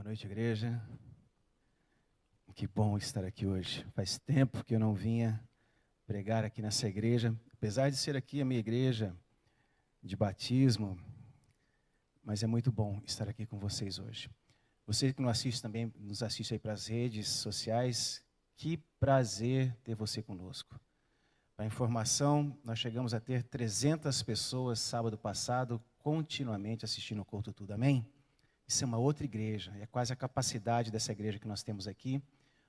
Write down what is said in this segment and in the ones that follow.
noite, igreja. Que bom estar aqui hoje. Faz tempo que eu não vinha pregar aqui nessa igreja, apesar de ser aqui a minha igreja de batismo, mas é muito bom estar aqui com vocês hoje. Você que não assiste também, nos assiste aí para as redes sociais, que prazer ter você conosco. Para informação, nós chegamos a ter 300 pessoas sábado passado, continuamente assistindo o culto tudo, amém? Isso é uma outra igreja, é quase a capacidade dessa igreja que nós temos aqui,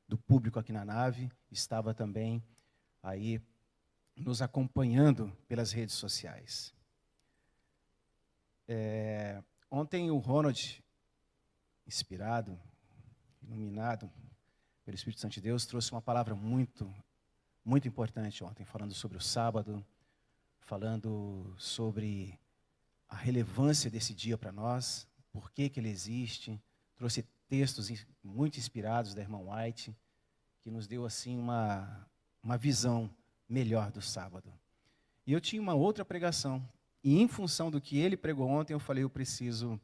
do público aqui na nave, estava também aí nos acompanhando pelas redes sociais. Ontem o Ronald, inspirado, iluminado pelo Espírito Santo de Deus, trouxe uma palavra muito importante ontem, falando sobre o sábado, falando sobre a relevância desse dia para nós, por que ele existe, trouxe textos muito inspirados da irmã White, que nos deu assim uma visão melhor do sábado. E eu tinha uma outra pregação, e em função do que ele pregou ontem, eu falei, eu preciso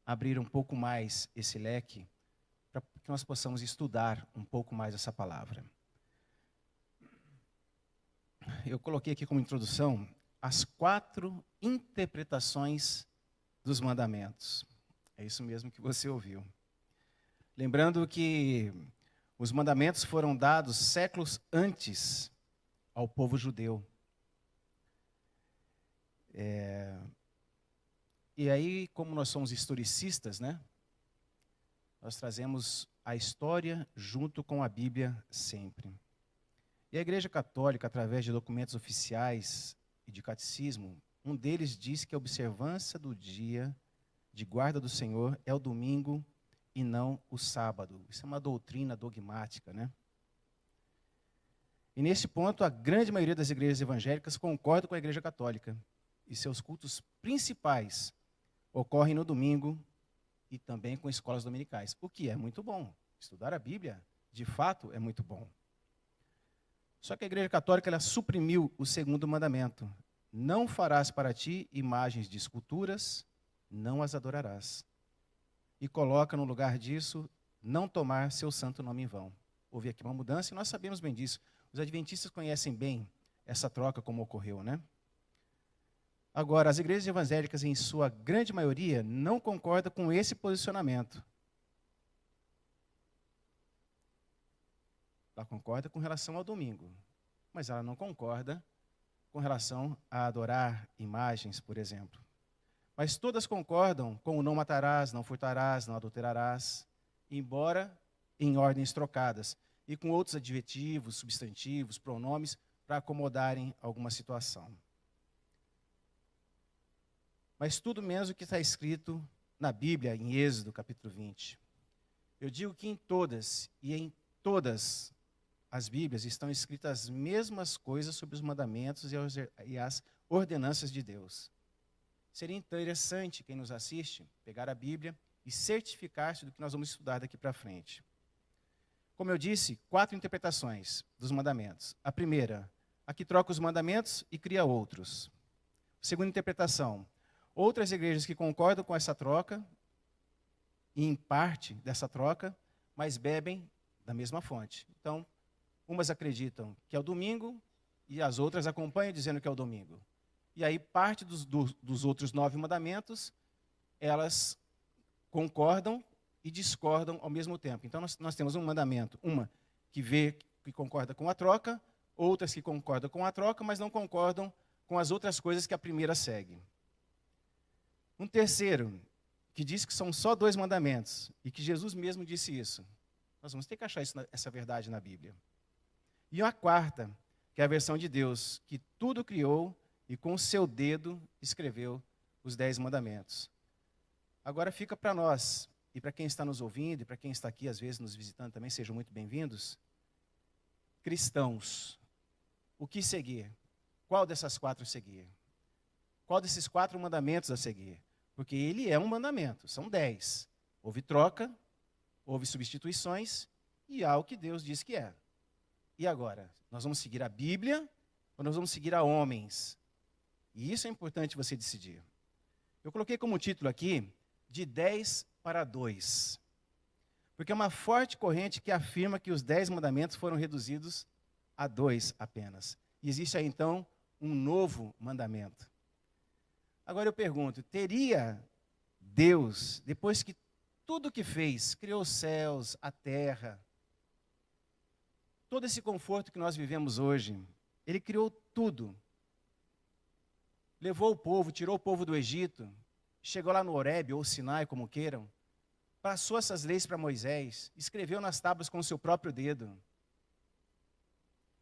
abrir um pouco mais esse leque, para que nós possamos estudar um pouco mais essa palavra. Eu coloquei aqui como introdução as 4 interpretações dos mandamentos. É isso mesmo que você ouviu. Lembrando que os mandamentos foram dados séculos antes ao povo judeu. E aí, como nós somos historicistas, né? Nós trazemos a história junto com a Bíblia sempre. E a Igreja Católica, através de documentos oficiais e de catecismo, um deles diz que a observância do dia de guarda do Senhor é o domingo e não o sábado. Isso é uma doutrina dogmática, né? E nesse ponto, a grande maioria das igrejas evangélicas concorda com a Igreja Católica. E seus cultos principais ocorrem no domingo e também com escolas dominicais. O que é muito bom. Estudar a Bíblia, de fato, é muito bom. Só que a Igreja Católica ela suprimiu o segundo mandamento. Não farás para ti imagens de esculturas, não as adorarás. E coloca no lugar disso, não tomar seu santo nome em vão. Houve aqui uma mudança e nós sabemos bem disso. Os adventistas conhecem bem essa troca como ocorreu, né? Agora, as igrejas evangélicas, em sua grande maioria, não concordam com esse posicionamento. Ela concorda com relação ao domingo, mas ela não concorda com relação a adorar imagens, por exemplo. Mas todas concordam com o não matarás, não furtarás, não adulterarás, embora em ordens trocadas, e com outros adjetivos, substantivos, pronomes, para acomodarem alguma situação. Mas tudo menos o que está escrito na Bíblia, em Êxodo, capítulo 20. Eu digo que em todas e em todas as Bíblias estão escritas as mesmas coisas sobre os mandamentos e as ordenanças de Deus. Seria interessante, quem nos assiste, pegar a Bíblia e certificar-se do que nós vamos estudar daqui para frente. Como eu disse, 4 interpretações dos mandamentos. A primeira, a que troca os mandamentos e cria outros. Segunda interpretação, outras igrejas que concordam com essa troca, e em parte dessa troca, mas bebem da mesma fonte. Então, umas acreditam que é o domingo e as outras acompanham dizendo que é o domingo. E aí parte dos outros 9 mandamentos, elas concordam e discordam ao mesmo tempo. Então nós temos um mandamento, uma que concorda com a troca, outras que concordam com a troca, mas não concordam com as outras coisas que a primeira segue. Um terceiro, que diz que são só 2 mandamentos, e que Jesus mesmo disse isso. Nós vamos ter que achar essa verdade na Bíblia. E uma quarta, que é a versão de Deus, que tudo criou e com o seu dedo escreveu os 10 mandamentos. Agora fica para nós, e para quem está nos ouvindo, e para quem está aqui, às vezes, nos visitando também, sejam muito bem-vindos. Cristãos, o que seguir? Qual dessas 4 seguir? Qual desses 4 mandamentos a seguir? Porque ele é um mandamento, são 10. Houve troca, houve substituições, e há o que Deus diz que é. E agora? Nós vamos seguir a Bíblia ou nós vamos seguir a homens? E isso é importante você decidir. Eu coloquei como título aqui, de 10 para 2. Porque é uma forte corrente que afirma que os 10 mandamentos foram reduzidos a 2 apenas. E existe aí, então, um novo mandamento. Agora eu pergunto, teria Deus, depois que tudo que fez, criou os céus, a terra, todo esse conforto que nós vivemos hoje, Ele criou tudo. Levou o povo, tirou o povo do Egito, chegou lá no Horebe, ou Sinai, como queiram, passou essas leis para Moisés, escreveu nas tábuas com o seu próprio dedo.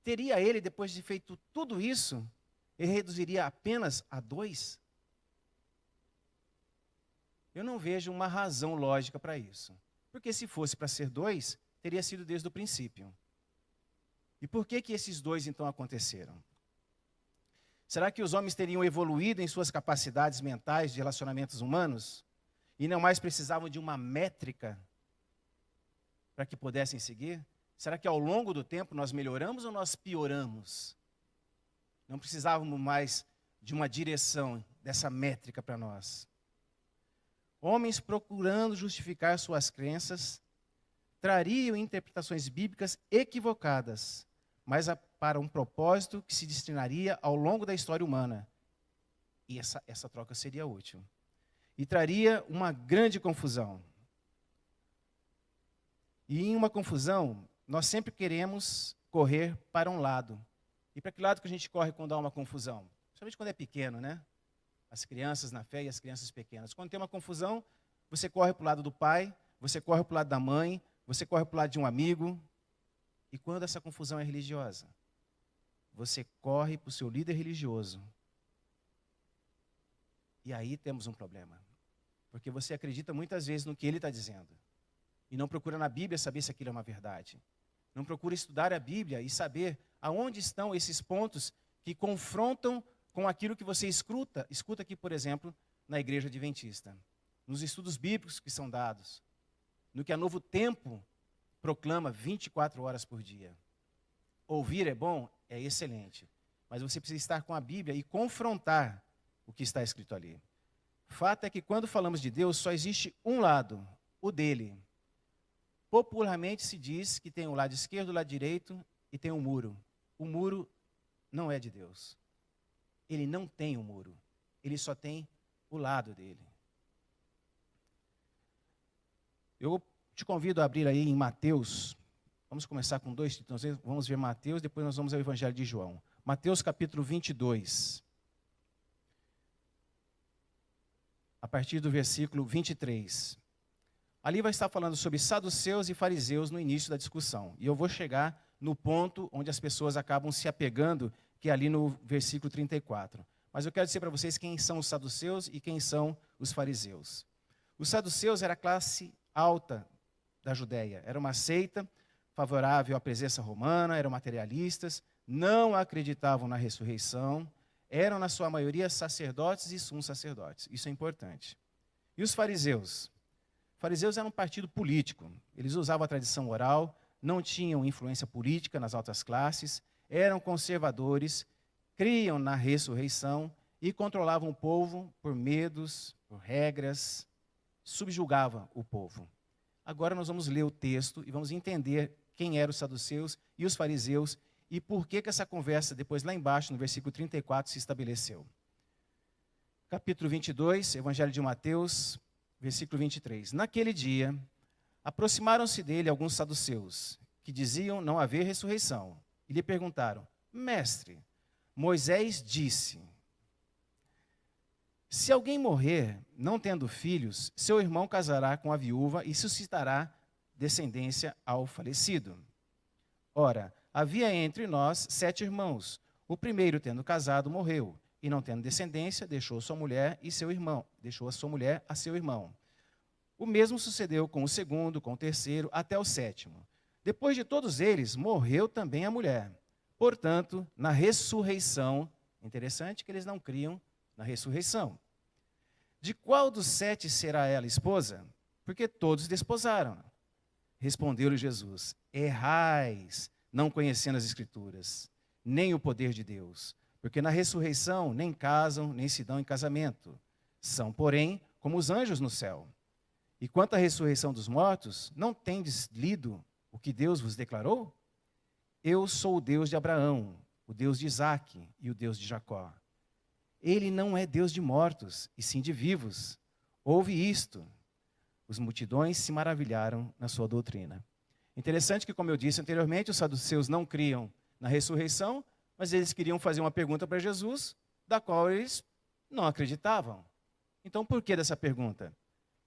Teria ele, depois de feito tudo isso, ele reduziria apenas a 2? Eu não vejo uma razão lógica para isso. Porque se fosse para ser 2, teria sido desde o princípio. E por que esses 2 então aconteceram? Será que os homens teriam evoluído em suas capacidades mentais de relacionamentos humanos e não mais precisavam de uma métrica para que pudessem seguir? Será que ao longo do tempo nós melhoramos ou nós pioramos? Não precisávamos mais de uma direção dessa métrica para nós. Homens procurando justificar suas crenças trariam interpretações bíblicas equivocadas, mas para um propósito que se destinaria ao longo da história humana. E essa troca seria útil. E traria uma grande confusão. E em uma confusão, nós sempre queremos correr para um lado. E para que lado que a gente corre quando há uma confusão? Principalmente quando é pequeno, né? As crianças na fé e as crianças pequenas. Quando tem uma confusão, você corre para o lado do pai, você corre para o lado da mãe, você corre para o lado de um amigo. E quando essa confusão é religiosa? Você corre para o seu líder religioso. E aí temos um problema. Porque você acredita muitas vezes no que ele está dizendo. E não procura na Bíblia saber se aquilo é uma verdade. Não procura estudar a Bíblia e saber aonde estão esses pontos que confrontam com aquilo que você escuta aqui, por exemplo, na Igreja Adventista. Nos estudos bíblicos que são dados. No que a Novo Tempo proclama 24 horas por dia. Ouvir é bom? É excelente. Mas você precisa estar com a Bíblia e confrontar o que está escrito ali. Fato é que quando falamos de Deus, só existe um lado, o dele. Popularmente se diz que tem o lado esquerdo, o lado direito e tem um muro. O muro não é de Deus. Ele não tem um muro. Ele só tem o lado dele. Eu te convido a abrir aí em Mateus. Vamos começar com 2 títulos. Vamos ver Mateus, depois nós vamos ao Evangelho de João. Mateus capítulo 22. A partir do versículo 23. Ali vai estar falando sobre saduceus e fariseus no início da discussão. E eu vou chegar no ponto onde as pessoas acabam se apegando, que é ali no versículo 34. Mas eu quero dizer para vocês quem são os saduceus e quem são os fariseus. Os saduceus era a classe alta da Judéia. Era uma seita favorável à presença romana, eram materialistas, não acreditavam na ressurreição, eram, na sua maioria, sacerdotes e sumos sacerdotes. Isso é importante. E os fariseus? Os fariseus eram um partido político. Eles usavam a tradição oral, não tinham influência política nas altas classes, eram conservadores, criam na ressurreição e controlavam o povo por medos, por regras, subjugavam o povo. Agora nós vamos ler o texto e vamos entender quem eram os saduceus e os fariseus e por que essa conversa, depois lá embaixo, no versículo 34, se estabeleceu. Capítulo 22, Evangelho de Mateus, versículo 23. Naquele dia, aproximaram-se dele alguns saduceus, que diziam não haver ressurreição, e lhe perguntaram: Mestre, Moisés disse, se alguém morrer, não tendo filhos, seu irmão casará com a viúva e suscitará descendência ao falecido. Ora, havia entre nós 7 irmãos. O primeiro, tendo casado, morreu, e não tendo descendência, deixou sua mulher e seu irmão. Deixou a sua mulher a seu irmão. O mesmo sucedeu com o segundo, com o terceiro, até o 7º. Depois de todos eles, morreu também a mulher. Portanto, na ressurreição, interessante que eles não criam na ressurreição. De qual dos 7 será ela esposa? Porque todos desposaram. Respondeu-lhe Jesus: errais, não conhecendo as Escrituras, nem o poder de Deus. Porque na ressurreição nem casam, nem se dão em casamento. São, porém, como os anjos no céu. E quanto à ressurreição dos mortos, não tendes lido o que Deus vos declarou? Eu sou o Deus de Abraão, o Deus de Isaque e o Deus de Jacó. Ele não é Deus de mortos, e sim de vivos. Ouve isto. Os multidões se maravilharam na sua doutrina. Interessante que, como eu disse anteriormente, os saduceus não criam na ressurreição, mas eles queriam fazer uma pergunta para Jesus, da qual eles não acreditavam. Então, por que dessa pergunta?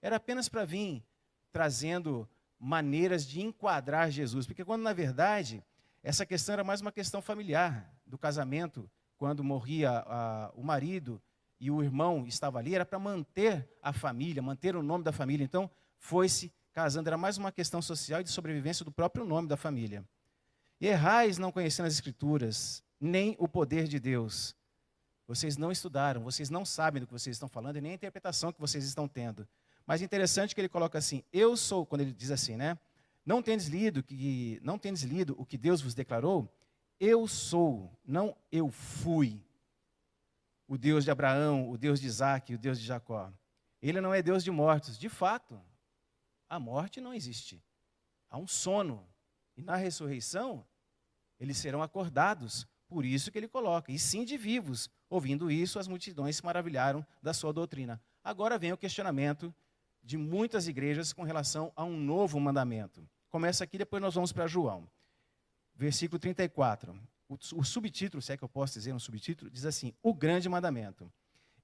Era apenas para vir trazendo maneiras de enquadrar Jesus, porque quando, na verdade, essa questão era mais uma questão familiar, do casamento, quando morria o marido e o irmão estava ali, era para manter a família, manter o nome da família. Então, foi-se casando, era mais uma questão social e de sobrevivência do próprio nome da família. E errais não conhecendo as Escrituras, nem o poder de Deus. Vocês não estudaram, vocês não sabem do que vocês estão falando e nem a interpretação que vocês estão tendo. Mas interessante que ele coloca assim, eu sou, quando ele diz assim, né? Não tendes lido o que Deus vos declarou? Eu sou, não eu fui. O Deus de Abraão, o Deus de Isaque, o Deus de Jacó. Ele não é Deus de mortos. De fato, a morte não existe. Há um sono. E na ressurreição, eles serão acordados. Por isso que ele coloca. E sim de vivos. Ouvindo isso, as multidões se maravilharam da sua doutrina. Agora vem o questionamento de muitas igrejas com relação a um novo mandamento. Começa aqui, depois nós vamos para João. Versículo 34. O subtítulo, se é que eu posso dizer um subtítulo, diz assim, o grande mandamento.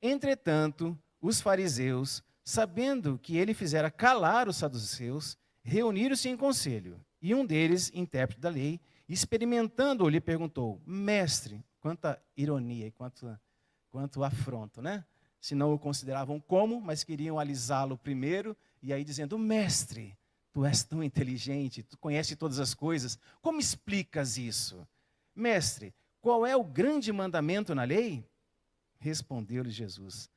Entretanto, os fariseus, sabendo que ele fizera calar os saduceus, reuniram-se em conselho. E um deles, intérprete da lei, experimentando-o, lhe perguntou, mestre, quanta ironia e quanto afronto, né? Se não o consideravam como, mas queriam alisá-lo primeiro, e aí dizendo, mestre, tu és tão inteligente, tu conheces todas as coisas, como explicas isso? Mestre, qual é o grande mandamento na lei? Respondeu-lhe Jesus,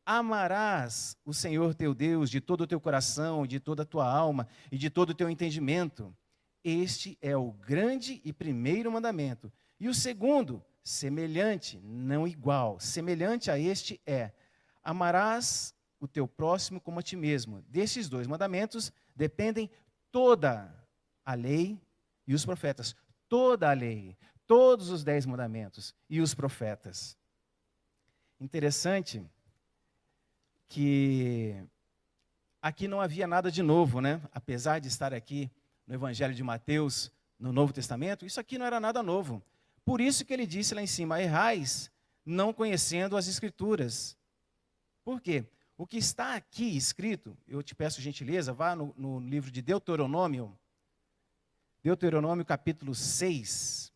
amarás o Senhor teu Deus de todo o teu coração, de toda a tua alma e de todo o teu entendimento. Este é o grande e primeiro mandamento. E o segundo, semelhante, não igual, semelhante a este é, amarás o teu próximo como a ti mesmo. Destes dois mandamentos dependem toda a lei e os profetas. Toda a lei, todos os 10 mandamentos e os profetas. Interessante que aqui não havia nada de novo, né? Apesar de estar aqui no Evangelho de Mateus, no Novo Testamento, isso aqui não era nada novo. Por isso que ele disse lá em cima, errais não conhecendo as Escrituras. Por quê? O que está aqui escrito, eu te peço gentileza, vá no livro de Deuteronômio, Deuteronômio capítulo 6.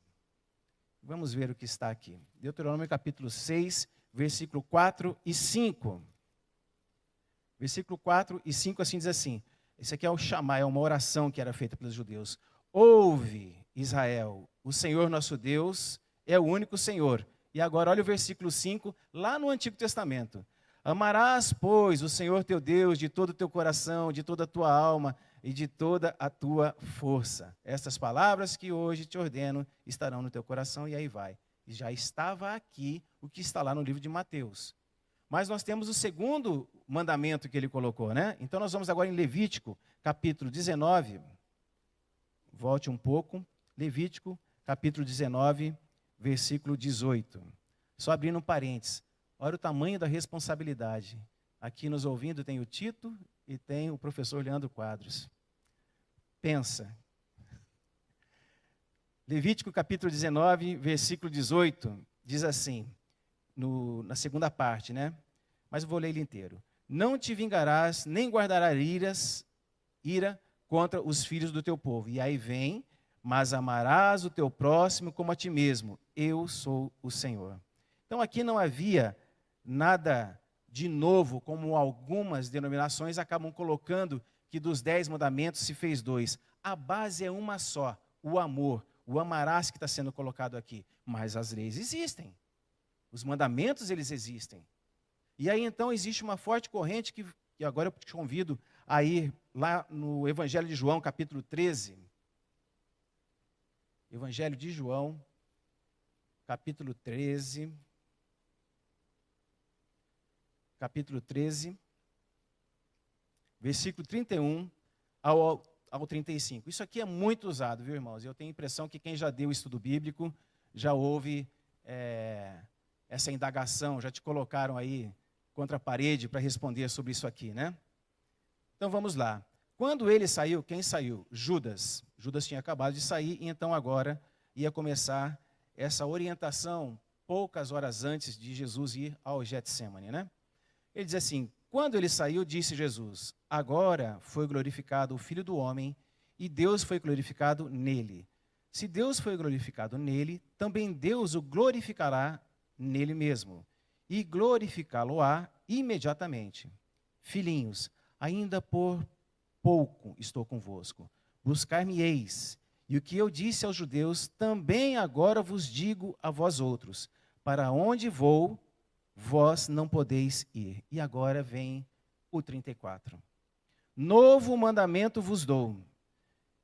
Vamos ver o que está aqui. Deuteronômio capítulo 6, versículo 4 e 5. Versículo 4 e 5 assim diz assim. Esse aqui é o chamar, é uma oração que era feita pelos judeus. Ouve, Israel, o Senhor nosso Deus é o único Senhor. E agora olha o versículo 5, lá no Antigo Testamento. Amarás, pois, o Senhor teu Deus de todo o teu coração, de toda a tua alma e de toda a tua força. Estas palavras que hoje te ordeno estarão no teu coração, e aí vai. E já estava aqui o que está lá no livro de Mateus. Mas nós temos o segundo mandamento que ele colocou, né? Então nós vamos agora em Levítico, capítulo 19. Volte um pouco. Levítico, capítulo 19, versículo 18. Só abrindo um parênteses. Olha o tamanho da responsabilidade. Aqui nos ouvindo tem o Tito e tem o professor Leandro Quadros. Pensa. Levítico capítulo 19, versículo 18, diz assim, na segunda parte, né? Mas eu vou ler ele inteiro. Não te vingarás, nem guardarás ira contra os filhos do teu povo. E aí vem, mas amarás o teu próximo como a ti mesmo. Eu sou o Senhor. Então aqui não havia nada de novo, como algumas denominações acabam colocando que dos 10 mandamentos se fez 2. A base é uma só, o amor, o amarás que está sendo colocado aqui. Mas as leis existem, os mandamentos eles existem. E aí então existe uma forte corrente que agora eu te convido a ir lá no Evangelho de João, capítulo 13. Evangelho de João, capítulo 13. Capítulo 13, versículo 31 ao 35. Isso aqui é muito usado, viu, irmãos? Eu tenho a impressão que quem já deu estudo bíblico já ouve essa indagação, já te colocaram aí contra a parede para responder sobre isso aqui, né? Então vamos lá. Quando ele saiu, quem saiu? Judas. Judas tinha acabado de sair e então agora ia começar essa orientação poucas horas antes de Jesus ir ao Getsêmani, né? Ele diz assim: quando ele saiu, disse Jesus: agora foi glorificado o Filho do Homem e Deus foi glorificado nele. Se Deus foi glorificado nele, também Deus o glorificará nele mesmo e glorificá-lo-á imediatamente. Filhinhos, ainda por pouco estou convosco. Buscar-me-eis. E o que eu disse aos judeus, também agora vos digo a vós outros: para onde vou, vós não podeis ir. E agora vem o 34. Novo mandamento vos dou,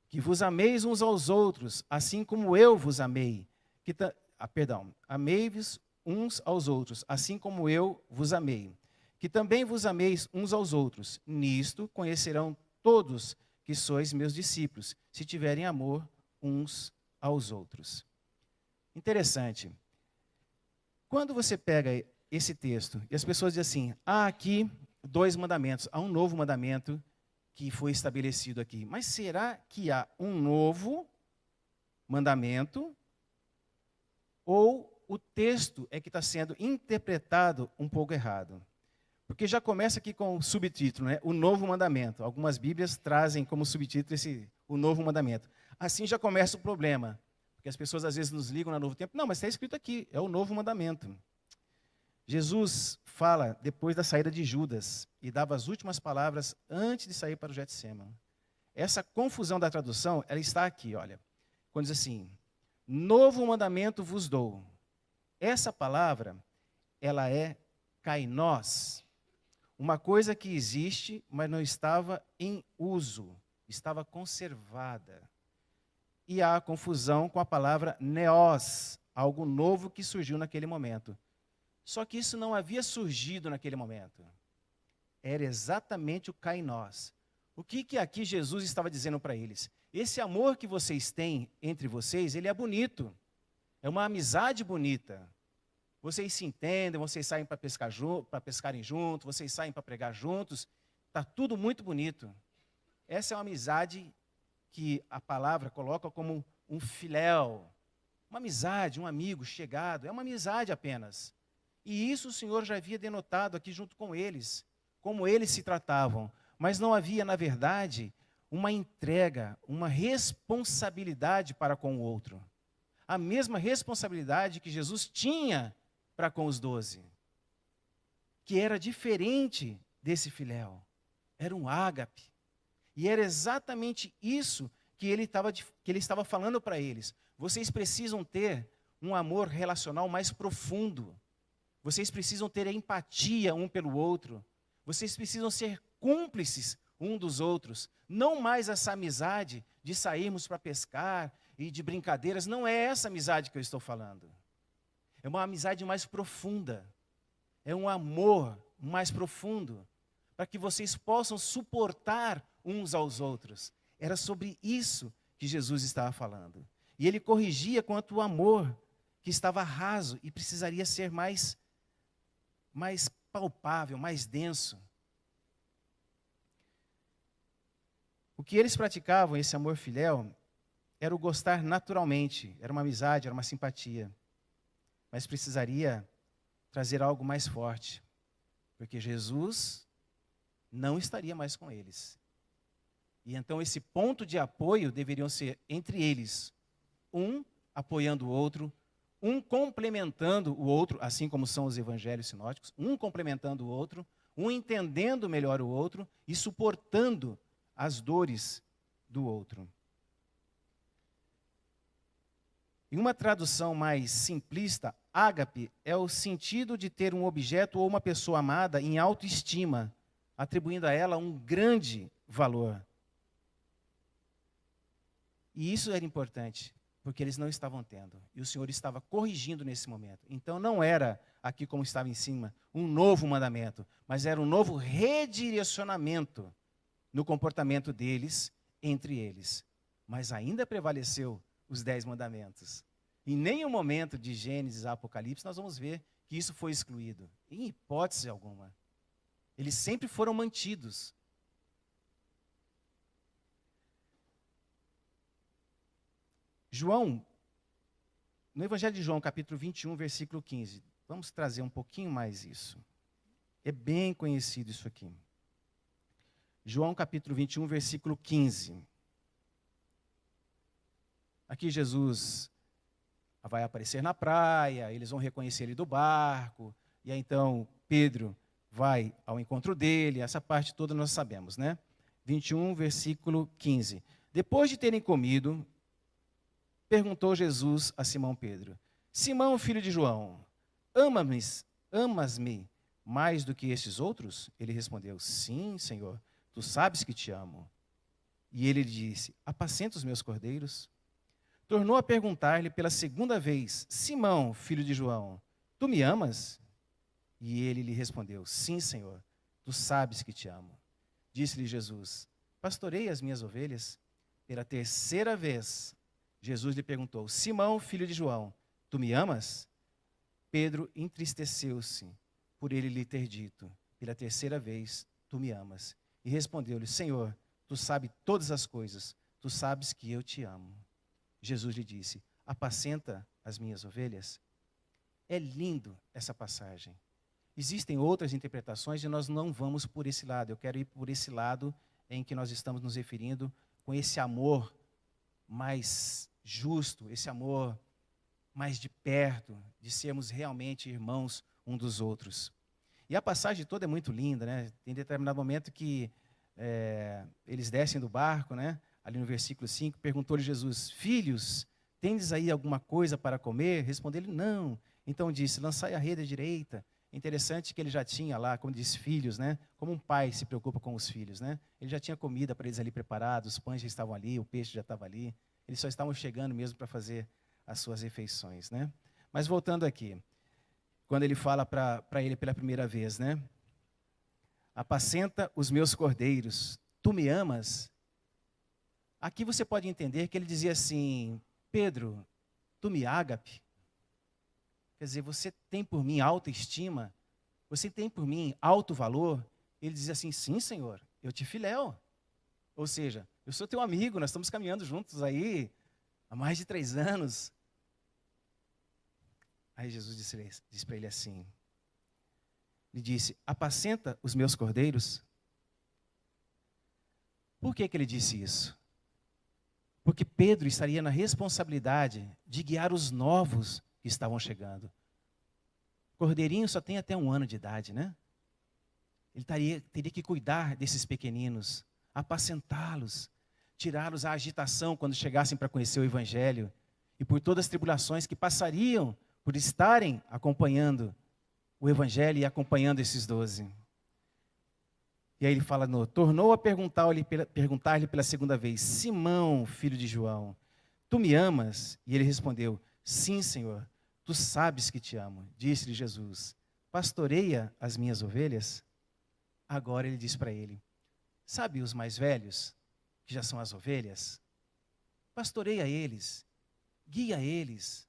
que vos ameis uns aos outros, assim como eu vos amei. Amei-vos uns aos outros, assim como eu vos amei. Que também vos ameis uns aos outros. Nisto conhecerão todos que sois meus discípulos, se tiverem amor uns aos outros. Interessante. Quando você pega esse texto e as pessoas dizem assim: há aqui 2 mandamentos, há um novo mandamento que foi estabelecido aqui. Mas será que há um novo mandamento ou o texto é que está sendo interpretado um pouco errado? Porque já começa aqui com o subtítulo, né? O novo mandamento. Algumas Bíblias trazem como subtítulo o novo mandamento. Assim já começa o problema. Porque as pessoas às vezes nos ligam no Novo Tempo. Não, mas está escrito aqui, é o novo mandamento. Jesus fala depois da saída de Judas e dava as últimas palavras antes de sair para o Getsêmani. Essa confusão da tradução, ela está aqui, olha. Quando diz assim: novo mandamento vos dou. Essa palavra, ela é kainós. Uma coisa que existe, mas não estava em uso, estava conservada. E há confusão com a palavra neos, algo novo que surgiu naquele momento. Só que isso não havia surgido naquele momento. Era exatamente o kainós. O que aqui Jesus estava dizendo para eles? Esse amor que vocês têm entre vocês, ele é bonito. É uma amizade bonita. Vocês se entendem, vocês saem para pescarem juntos, vocês saem para pregar juntos. Está tudo muito bonito. Essa é uma amizade que a palavra coloca como um filéu. Uma amizade, um amigo chegado. É uma amizade apenas. E isso o Senhor já havia denotado aqui junto com eles, como eles se tratavam. Mas não havia, na verdade, uma entrega, uma responsabilidade para com o outro. A mesma responsabilidade que Jesus tinha para com os 12, que era diferente desse filéu, era um ágape, e era exatamente isso que ele estava falando para eles. Vocês precisam ter um amor relacional mais profundo, vocês precisam ter empatia um pelo outro, vocês precisam ser cúmplices um dos outros, não mais essa amizade de sairmos para pescar e de brincadeiras. Não é essa amizade que eu estou falando. É uma amizade mais profunda. É um amor mais profundo. Para que vocês possam suportar uns aos outros. Era sobre isso que Jesus estava falando. E ele corrigia quanto ao amor que estava raso e precisaria ser mais palpável, mais denso. O que eles praticavam, esse amor filéu, era o gostar naturalmente. Era uma amizade, era uma simpatia. Mas precisaria trazer algo mais forte, porque Jesus não estaria mais com eles. E então esse ponto de apoio deveriam ser entre eles, um apoiando o outro, um complementando o outro, assim como são os evangelhos sinóticos, um complementando o outro, um entendendo melhor o outro e suportando as dores do outro. Em uma tradução mais simplista, ágape é o sentido de ter um objeto ou uma pessoa amada em autoestima, atribuindo a ela um grande valor. E isso era importante, porque eles não estavam tendo. E o Senhor estava corrigindo nesse momento. Então não era, aqui como estava em cima, um novo mandamento, mas era um novo redirecionamento no comportamento deles entre eles. Mas ainda prevaleceu os 10 mandamentos. Em nenhum momento de Gênesis a Apocalipse nós vamos ver que isso foi excluído. Em hipótese alguma. Eles sempre foram mantidos. João, no Evangelho de João, capítulo 21, versículo 15. Vamos trazer um pouquinho mais isso. É bem conhecido isso aqui. João, capítulo 21, versículo 15. Aqui Jesus vai aparecer na praia, eles vão reconhecer ele do barco, e aí então Pedro vai ao encontro dele, essa parte toda nós sabemos, né? 21, versículo 15. Depois de terem comido, perguntou Jesus a Simão Pedro: Simão, filho de João, amas-me mais do que estes outros? Ele respondeu: Sim, Senhor, tu sabes que te amo. E ele lhe disse: Apacenta os meus cordeiros. Tornou a perguntar-lhe pela segunda vez: Simão, filho de João, tu me amas? E ele lhe respondeu: Sim, Senhor, tu sabes que te amo. Disse-lhe Jesus: Pastorei as minhas ovelhas. Pela terceira vez, Jesus lhe perguntou: Simão, filho de João, tu me amas? Pedro entristeceu-se por ele lhe ter dito: Pela terceira vez, tu me amas. E respondeu-lhe: Senhor, tu sabes todas as coisas, tu sabes que eu te amo. Jesus lhe disse: Apacenta as minhas ovelhas. É lindo essa passagem. Existem outras interpretações e nós não vamos por esse lado. Eu quero ir por esse lado em que nós estamos nos referindo com esse amor mais justo, esse amor mais de perto, de sermos realmente irmãos um dos outros. E a passagem toda é muito linda, né? Tem determinado momento que eles descem do barco, né? Ali no versículo 5, perguntou-lhe Jesus: Filhos, tendes aí alguma coisa para comer? Respondeu-lhe: Não. Então disse: Lançai a rede à direita. É interessante que ele já tinha lá, como diz, filhos, né? Como um pai se preocupa com os filhos, né? Ele já tinha comida para eles ali preparada, os pães já estavam ali, o peixe já estava ali. Eles só estavam chegando mesmo para fazer as suas refeições, né? Mas voltando aqui, quando ele fala para ele pela primeira vez, né? Apacenta os meus cordeiros, tu me amas? Aqui você pode entender que ele dizia assim: Pedro, tu me ágape? Quer dizer, você tem por mim autoestima? Você tem por mim alto valor? Ele dizia assim: sim, Senhor, eu te filéu. Ou seja, eu sou teu amigo, nós estamos caminhando juntos aí há mais de 3 anos. Aí Jesus disse para ele assim, lhe disse: apacenta os meus cordeiros. Por que ele disse isso? Porque Pedro estaria na responsabilidade de guiar os novos que estavam chegando. Cordeirinho só tem até 1 ano de idade, né? Ele teria que cuidar desses pequeninos, apacentá-los, tirá-los à agitação quando chegassem para conhecer o Evangelho e por todas as tribulações que passariam por estarem acompanhando o Evangelho e acompanhando esses 12. E aí ele fala, tornou a perguntar-lhe pela segunda vez: Simão, filho de João, tu me amas? E ele respondeu: sim, Senhor, tu sabes que te amo. Disse-lhe Jesus: pastoreia as minhas ovelhas? Agora ele diz para ele: sabe os mais velhos, que já são as ovelhas? Pastoreia eles, guia eles,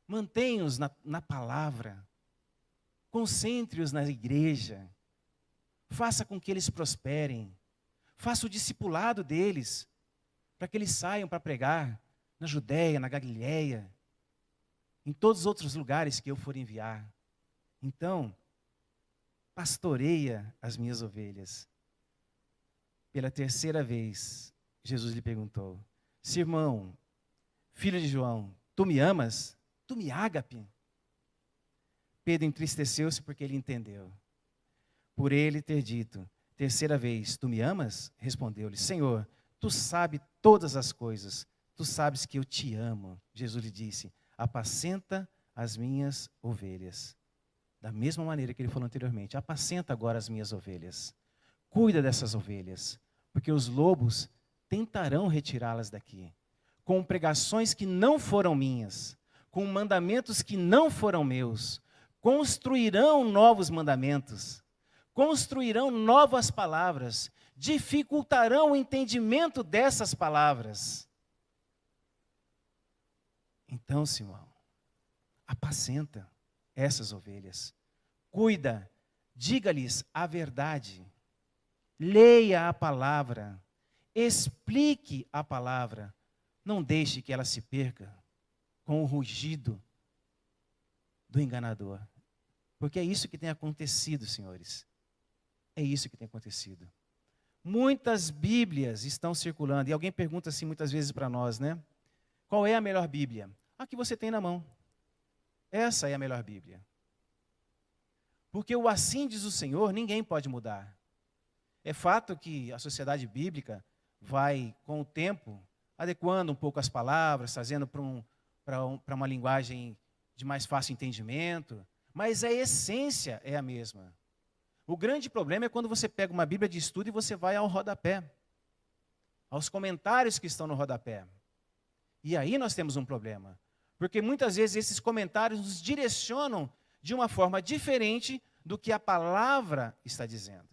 mantenha-os na palavra, concentre-os na igreja, faça com que eles prosperem, faça o discipulado deles, para que eles saiam para pregar na Judéia, na Galileia, em todos os outros lugares que eu for enviar. Então, pastoreia as minhas ovelhas. Pela terceira vez, Jesus lhe perguntou: Simão, filho de João, tu me amas? Tu me ágape? Pedro entristeceu-se porque ele entendeu. Por ele ter dito, terceira vez, tu me amas? Respondeu-lhe: Senhor, tu sabes todas as coisas, tu sabes que eu te amo. Jesus lhe disse: apacenta as minhas ovelhas. Da mesma maneira que ele falou anteriormente, apacenta agora as minhas ovelhas. Cuida dessas ovelhas, porque os lobos tentarão retirá-las daqui, com pregações que não foram minhas, com mandamentos que não foram meus. Construirão novos mandamentos, construirão novas palavras, dificultarão o entendimento dessas palavras. Então, Simão, apacenta essas ovelhas, cuida, diga-lhes a verdade, leia a palavra, explique a palavra, não deixe que ela se perca com o rugido do enganador. Porque é isso que tem acontecido, senhores. É isso que tem acontecido. Muitas Bíblias estão circulando, e alguém pergunta assim muitas vezes para nós, né? Qual é a melhor Bíblia? A que você tem na mão. Essa é a melhor Bíblia. Porque o assim diz o Senhor, ninguém pode mudar. É fato que a sociedade bíblica vai, com o tempo, adequando um pouco as palavras, trazendo para uma linguagem de mais fácil entendimento, mas a essência é a mesma. O grande problema é quando você pega uma Bíblia de estudo e você vai ao rodapé, aos comentários que estão no rodapé. E aí nós temos um problema, porque muitas vezes esses comentários nos direcionam de uma forma diferente do que a palavra está dizendo.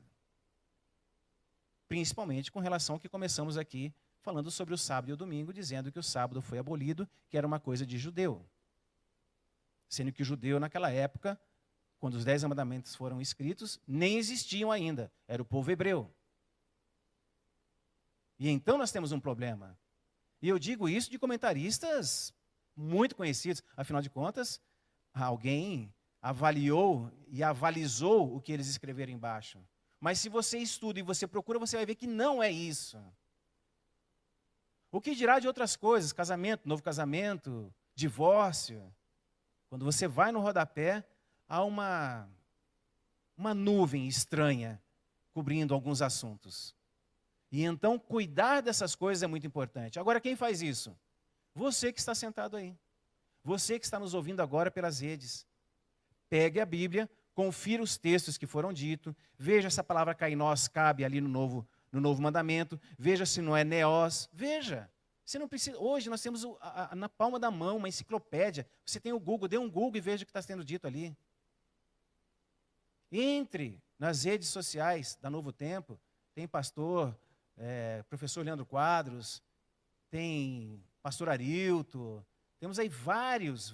Principalmente com relação ao que começamos aqui, falando sobre o sábado e o domingo, dizendo que o sábado foi abolido, que era uma coisa de judeu. Sendo que o judeu, naquela época, quando os 10 mandamentos foram escritos, nem existiam ainda, era o povo hebreu. E então nós temos um problema. E eu digo isso de comentaristas muito conhecidos, afinal de contas, alguém avaliou e avalizou o que eles escreveram embaixo. Mas se você estuda e você procura, você vai ver que não é isso. O que dirá de outras coisas? Casamento, novo casamento, divórcio. Quando você vai no rodapé, há uma nuvem estranha cobrindo alguns assuntos. E então, cuidar dessas coisas é muito importante. Agora, quem faz isso? Você que está sentado aí. Você que está nos ouvindo agora pelas redes. Pegue a Bíblia, confira os textos que foram ditos, veja se a palavra kainós cabe ali no novo mandamento, veja se não é neós, veja. Você não precisa. Hoje nós temos na palma da mão uma enciclopédia. Você tem o Google, dê um Google e veja o que está sendo dito ali. Entre nas redes sociais da Novo Tempo, tem pastor, professor Leandro Quadros, tem pastor Arilto, temos aí vários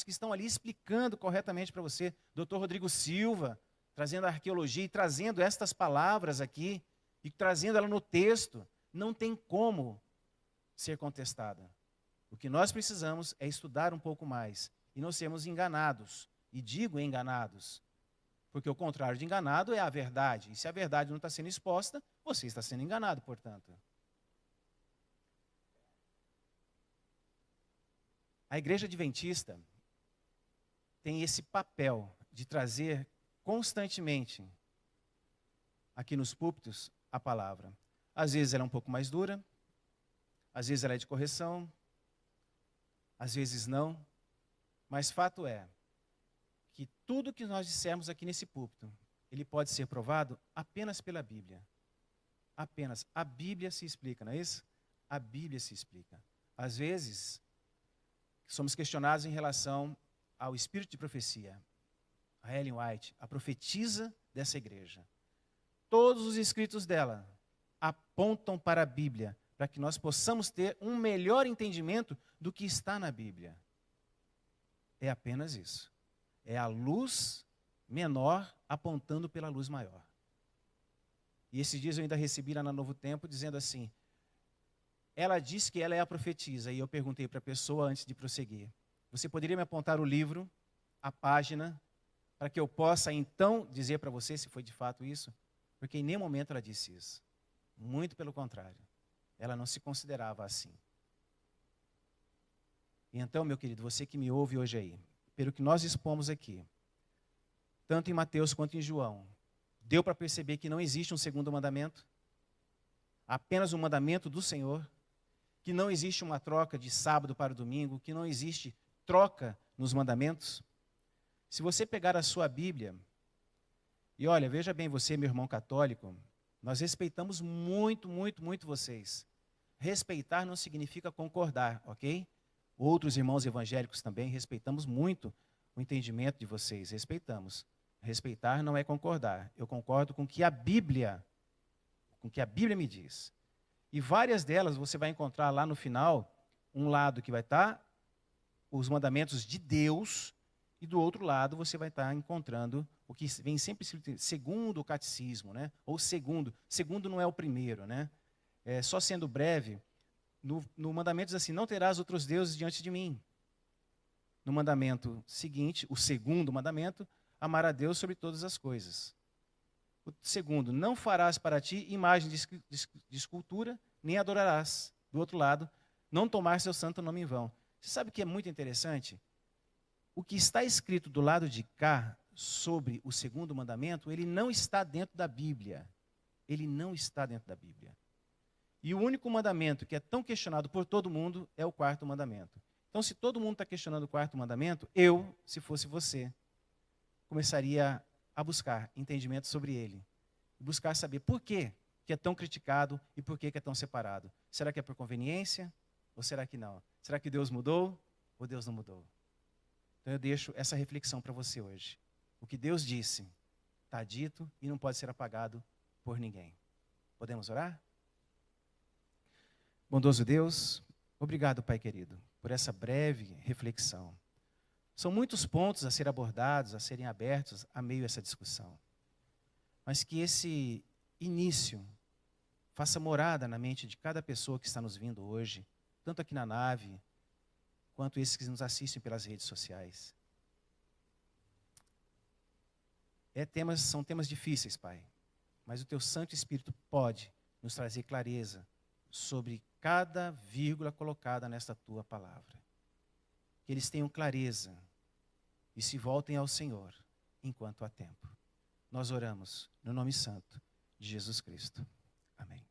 que estão ali explicando corretamente para você. Dr. Rodrigo Silva, trazendo a arqueologia e trazendo estas palavras aqui, e trazendo ela no texto, não tem como ser contestada. O que nós precisamos é estudar um pouco mais e não sermos enganados. E digo enganados, porque o contrário de enganado é a verdade. E se a verdade não está sendo exposta, você está sendo enganado, portanto. A Igreja Adventista tem esse papel de trazer constantemente aqui nos púlpitos a palavra. Às vezes ela é um pouco mais dura, às vezes ela é de correção, às vezes não, mas fato é que tudo que nós dissermos aqui nesse púlpito, ele pode ser provado apenas pela Bíblia. Apenas. A Bíblia se explica, não é isso? A Bíblia se explica. Às vezes, somos questionados em relação ao espírito de profecia. A Ellen White, a profetisa dessa igreja. Todos os escritos dela apontam para a Bíblia, para que nós possamos ter um melhor entendimento do que está na Bíblia. É apenas isso. É a luz menor apontando pela luz maior. E esses dias eu ainda recebi lá na Novo Tempo, dizendo assim, ela disse que ela é a profetisa, e eu perguntei para a pessoa antes de prosseguir, você poderia me apontar o livro, a página, para que eu possa então dizer para você se foi de fato isso? Porque em nenhum momento ela disse isso. Muito pelo contrário. Ela não se considerava assim. E então, meu querido, você que me ouve hoje aí, pelo que nós expomos aqui, tanto em Mateus quanto em João, deu para perceber que não existe um segundo mandamento, apenas um mandamento do Senhor, que não existe uma troca de sábado para domingo, que não existe troca nos mandamentos. Se você pegar a sua Bíblia, e olha, veja bem você, meu irmão católico, nós respeitamos muito, muito, muito vocês. Respeitar não significa concordar, ok? Outros irmãos evangélicos também respeitamos muito o entendimento de vocês, respeitamos. Respeitar não é concordar. Eu concordo com que a Bíblia com o que a Bíblia me diz. E várias delas você vai encontrar lá no final, um lado que vai estar os mandamentos de Deus, e do outro lado você vai estar encontrando o que vem sempre escrito segundo o catecismo, né? Ou segundo. Segundo não é o primeiro, né? Só sendo breve, no mandamento diz assim, não terás outros deuses diante de mim. No mandamento seguinte, o segundo mandamento, amar a Deus sobre todas as coisas. O segundo, não farás para ti imagem de escultura, nem adorarás. Do outro lado, não tomar seu santo nome em vão. Você sabe o que é muito interessante? O que está escrito do lado de cá, sobre o segundo mandamento, ele não está dentro da Bíblia. Ele não está dentro da Bíblia. E o único mandamento que é tão questionado por todo mundo é o quarto mandamento. Então, se todo mundo está questionando o quarto mandamento, eu, se fosse você, começaria a buscar entendimento sobre ele. Buscar saber por quê que é tão criticado e por que é tão separado. Será que é por conveniência ou será que não? Será que Deus mudou ou Deus não mudou? Então eu deixo essa reflexão para você hoje. O que Deus disse está dito e não pode ser apagado por ninguém. Podemos orar? Bondoso Deus, obrigado, Pai querido, por essa breve reflexão. São muitos pontos a ser abordados, a serem abertos a meio a essa discussão. Mas que esse início faça morada na mente de cada pessoa que está nos vindo hoje, tanto aqui na nave, quanto esses que nos assistem pelas redes sociais. São temas difíceis, Pai, mas o Teu Santo Espírito pode nos trazer clareza sobre cada vírgula colocada nesta Tua palavra. Que eles tenham clareza e se voltem ao Senhor enquanto há tempo. Nós oramos no nome santo de Jesus Cristo. Amém.